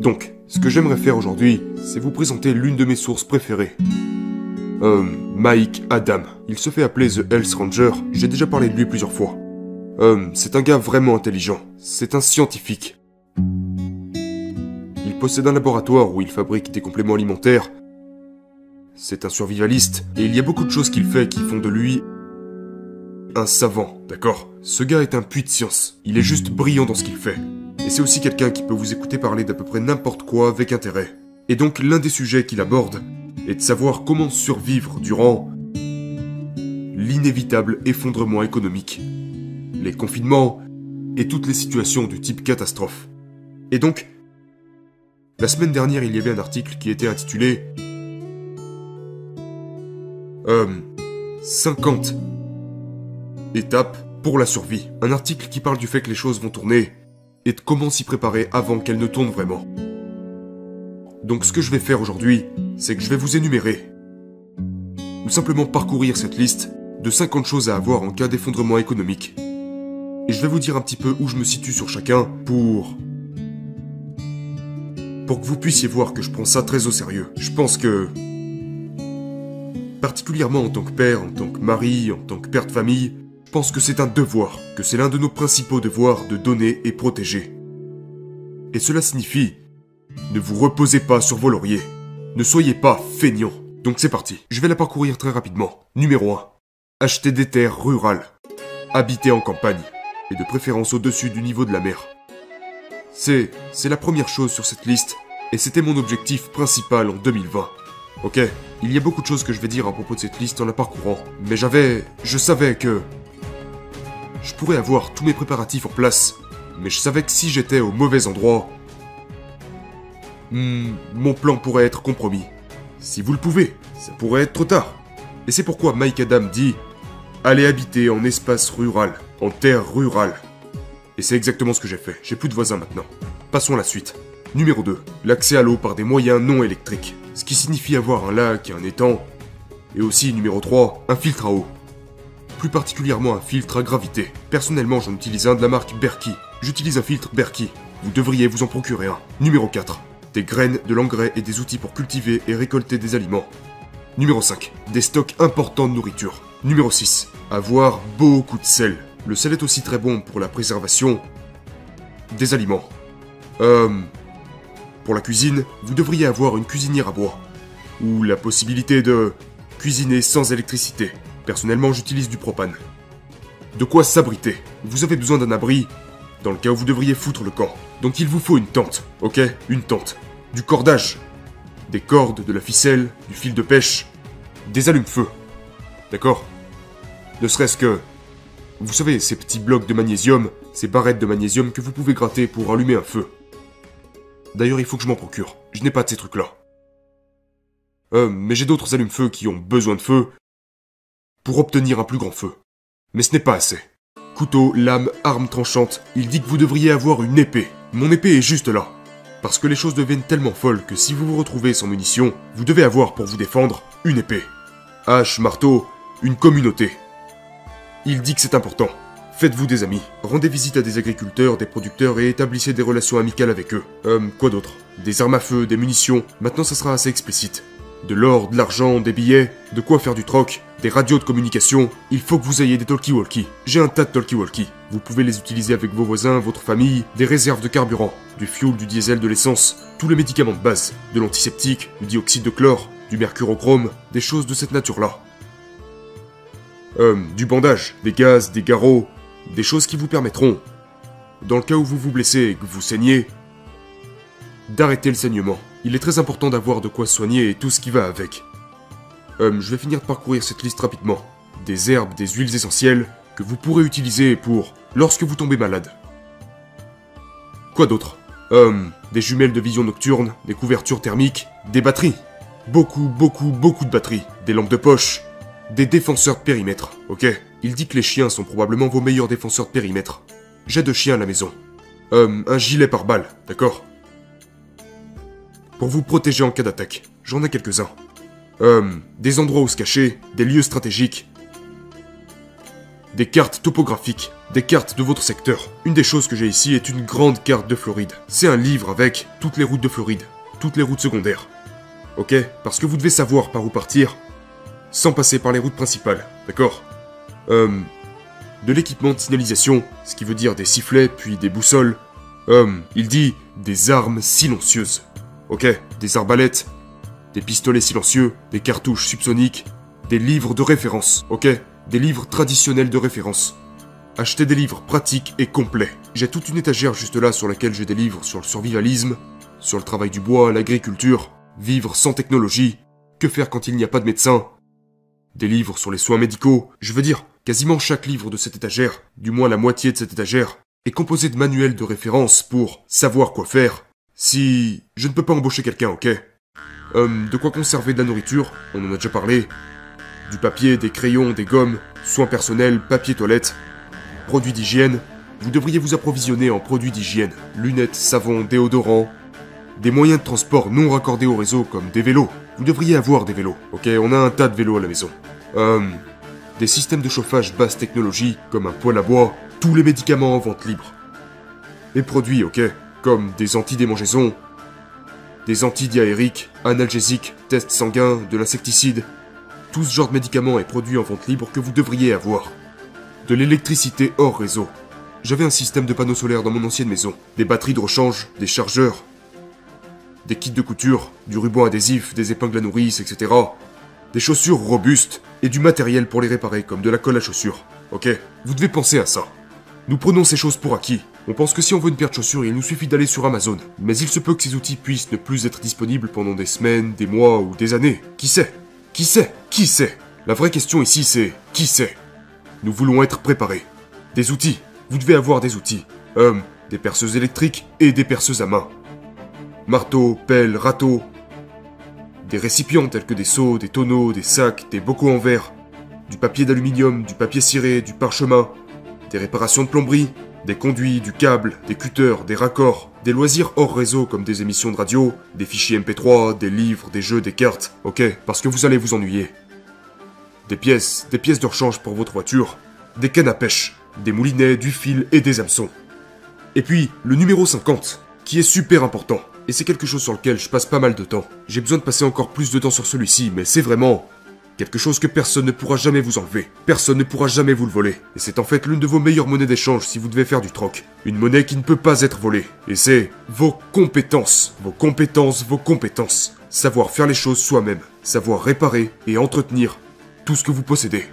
Donc, ce que j'aimerais faire aujourd'hui, c'est vous présenter l'une de mes sources préférées. Mike Adam. Il se fait appeler The Health Ranger, j'ai déjà parlé de lui plusieurs fois. C'est un gars vraiment intelligent. C'est un scientifique. Il possède un laboratoire où il fabrique des compléments alimentaires. C'est un survivaliste, et il y a beaucoup de choses qu'il fait qui font de lui un savant, d'accord? Ce gars est un puits de science. Il est juste brillant dans ce qu'il fait. Et c'est aussi quelqu'un qui peut vous écouter parler d'à peu près n'importe quoi avec intérêt. Et donc l'un des sujets qu'il aborde est de savoir comment survivre durant l'inévitable effondrement économique, les confinements et toutes les situations du type catastrophe. Et donc, la semaine dernière, il y avait un article qui était intitulé 50 étapes pour la survie. Un article qui parle du fait que les choses vont tourner et de comment s'y préparer avant qu'elles ne tournent vraiment. Donc ce que je vais faire aujourd'hui, c'est que je vais vous énumérer, ou simplement parcourir cette liste de 50 choses à avoir en cas d'effondrement économique. Et je vais vous dire un petit peu où je me situe sur chacun pour que vous puissiez voir que je prends ça très au sérieux. Je pense que, particulièrement en tant que père, en tant que mari, en tant que père de famille, je pense que c'est un devoir, que c'est l'un de nos principaux devoirs de donner et protéger. Et cela signifie, ne vous reposez pas sur vos lauriers. Ne soyez pas feignants. Donc c'est parti. Je vais la parcourir très rapidement. Numéro 1. Acheter des terres rurales. Habiter en campagne. Et de préférence au-dessus du niveau de la mer. C'est la première chose sur cette liste. Et c'était mon objectif principal en 2020. Ok, il y a beaucoup de choses que je vais dire à propos de cette liste en la parcourant. Mais je savais que je pourrais avoir tous mes préparatifs en place. Mais je savais que si j'étais au mauvais endroit, mon plan pourrait être compromis. Si vous le pouvez, ça pourrait être trop tard. Et c'est pourquoi Mike Adam dit « Allez habiter en espace rural, en terre rurale ». Et c'est exactement ce que j'ai fait. J'ai plus de voisins maintenant. Passons à la suite. Numéro 2. L'accès à l'eau par des moyens non électriques. Ce qui signifie avoir un lac et un étang. Et aussi, numéro 3, un filtre à eau. Plus particulièrement un filtre à gravité. Personnellement, j'en utilise un de la marque Berkey. J'utilise un filtre Berkey. Vous devriez vous en procurer un. Numéro 4. Des graines, de l'engrais et des outils pour cultiver et récolter des aliments. Numéro 5. Des stocks importants de nourriture. Numéro 6. Avoir beaucoup de sel. Le sel est aussi très bon pour la préservation des aliments. Pour la cuisine, vous devriez avoir une cuisinière à bois. Ou la possibilité de cuisiner sans électricité. Personnellement, j'utilise du propane. De quoi s'abriter. Vous avez besoin d'un abri dans le cas où vous devriez foutre le camp. Donc il vous faut une tente, ok? Une tente. Du cordage. Des cordes, de la ficelle, du fil de pêche. Des allumes-feu. D'accord? Ne serait-ce que... Vous savez, ces petits blocs de magnésium, ces barrettes de magnésium que vous pouvez gratter pour allumer un feu. D'ailleurs, il faut que je m'en procure. Je n'ai pas de ces trucs-là. Mais j'ai d'autres allumes-feu qui ont besoin de feu pour obtenir un plus grand feu. Mais ce n'est pas assez. Couteau, lame, arme tranchante, il dit que vous devriez avoir une épée. Mon épée est juste là. Parce que les choses deviennent tellement folles que si vous vous retrouvez sans munitions, vous devez avoir pour vous défendre une épée. Hache, marteau, une communauté. Il dit que c'est important. Faites-vous des amis, rendez visite à des agriculteurs, des producteurs et établissez des relations amicales avec eux. Quoi d'autre? Des armes à feu, des munitions, maintenant ça sera assez explicite. De l'or, de l'argent, des billets, de quoi faire du troc, des radios de communication, il faut que vous ayez des talkie-walkie. J'ai un tas de talkie-walkie. Vous pouvez les utiliser avec vos voisins, votre famille, des réserves de carburant, du fuel, du diesel, de l'essence, tous les médicaments de base, de l'antiseptique, du dioxyde de chlore, du mercurochrome, des choses de cette nature-là. Du bandage, des gaz, des garrots, des choses qui vous permettront, dans le cas où vous vous blessez et que vous saignez, d'arrêter le saignement. Il est très important d'avoir de quoi soigner et tout ce qui va avec. Je vais finir de parcourir cette liste rapidement. Des herbes, des huiles essentielles que vous pourrez utiliser pour lorsque vous tombez malade. Quoi d'autre? Des jumelles de vision nocturne, des couvertures thermiques, des batteries. Beaucoup de batteries. Des lampes de poche. Des défenseurs de périmètre, ok? Il dit que les chiens sont probablement vos meilleurs défenseurs de périmètre. J'ai 2 chiens à la maison. Un gilet pare-balles, d'accord? Pour vous protéger en cas d'attaque. J'en ai quelques-uns. Des endroits où se cacher, des lieux stratégiques. des cartes topographiques, des cartes de votre secteur. Une des choses que j'ai ici est une grande carte de Floride. C'est un livre avec toutes les routes de Floride, toutes les routes secondaires. Ok? Parce que vous devez savoir par où partir, sans passer par les routes principales, d'accord? De l'équipement de signalisation, ce qui veut dire des sifflets, puis des boussoles. Il dit des armes silencieuses. Ok? Des arbalètes, des pistolets silencieux, des cartouches subsoniques, des livres de référence, ok? Des livres traditionnels de référence. Achetez des livres pratiques et complets. J'ai toute une étagère juste là sur laquelle j'ai des livres sur le survivalisme, sur le travail du bois, l'agriculture, vivre sans technologie, que faire quand il n'y a pas de médecin, des livres sur les soins médicaux. Je veux dire, quasiment chaque livre de cette étagère, du moins la moitié de cette étagère, est composé de manuels de référence pour savoir quoi faire si je ne peux pas embaucher quelqu'un, ok? De quoi conserver de la nourriture, on en a déjà parlé. Du papier, des crayons, des gommes, soins personnels, papier toilette, produits d'hygiène. Vous devriez vous approvisionner en produits d'hygiène, lunettes, savon, déodorant, des moyens de transport non raccordés au réseau comme des vélos. Vous devriez avoir des vélos, ok? On a un tas de vélos à la maison. Des systèmes de chauffage basse technologie comme un poêle à bois, tous les médicaments en vente libre. Les produits, ok? Comme des antidémangeaisons, des antidiarrhéiques, analgésiques, tests sanguins, de l'insecticide. Tout ce genre de médicaments et produits en vente libre que vous devriez avoir. De l'électricité hors réseau. J'avais un système de panneaux solaires dans mon ancienne maison. Des batteries de rechange, des chargeurs, des kits de couture, du ruban adhésif, des épingles à nourrice, etc. Des chaussures robustes et du matériel pour les réparer comme de la colle à chaussures. Ok? Vous devez penser à ça. Nous prenons ces choses pour acquis. On pense que si on veut une paire de chaussures, il nous suffit d'aller sur Amazon. Mais il se peut que ces outils puissent ne plus être disponibles pendant des semaines, des mois ou des années. Qui sait? Qui sait? Qui sait? La vraie question ici c'est qui sait? Nous voulons être préparés. Des outils. Vous devez avoir des outils. Des perceuses électriques et des perceuses à main. Marteau, pelle, râteau. Des récipients tels que des seaux, des tonneaux, des sacs, des bocaux en verre. Du papier d'aluminium, du papier ciré, du parchemin. Des réparations de plomberie. Des conduits, du câble, des cutters, des raccords, des loisirs hors réseau comme des émissions de radio, des fichiers MP3, des livres, des jeux, des cartes, ok, parce que vous allez vous ennuyer. Des pièces de rechange pour votre voiture, des cannes à pêche, des moulinets, du fil et des hameçons. Et puis, le numéro 50, qui est super important, et c'est quelque chose sur lequel je passe pas mal de temps. J'ai besoin de passer encore plus de temps sur celui-ci, mais c'est vraiment quelque chose que personne ne pourra jamais vous enlever. Personne ne pourra jamais vous le voler. Et c'est en fait l'une de vos meilleures monnaies d'échange si vous devez faire du troc. Une monnaie qui ne peut pas être volée. Et c'est vos compétences. Vos compétences, vos compétences. Savoir faire les choses soi-même. Savoir réparer et entretenir tout ce que vous possédez.